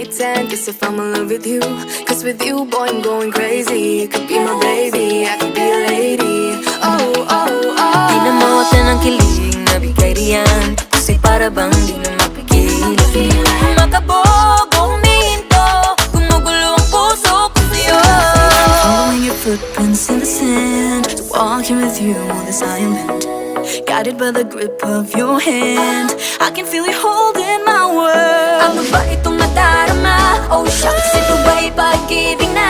night 10. Guess if I'm in love with you, cause with you, boy, I'm going crazy. You could be my baby, I could be a lady. Oh, oh, oh. Di na mawatan ng kilig na bigay riyan, kasi para bang di na mapigil. Makabog o humihinto, gumugulo ang puso ko sa'yo. Following your footprints in the sand, walking with you on this island, guided by the grip of your hand. I can feel you holding my world. Ano ba itong nadarama? Oh shucks, ito ba'y pag-ibig na?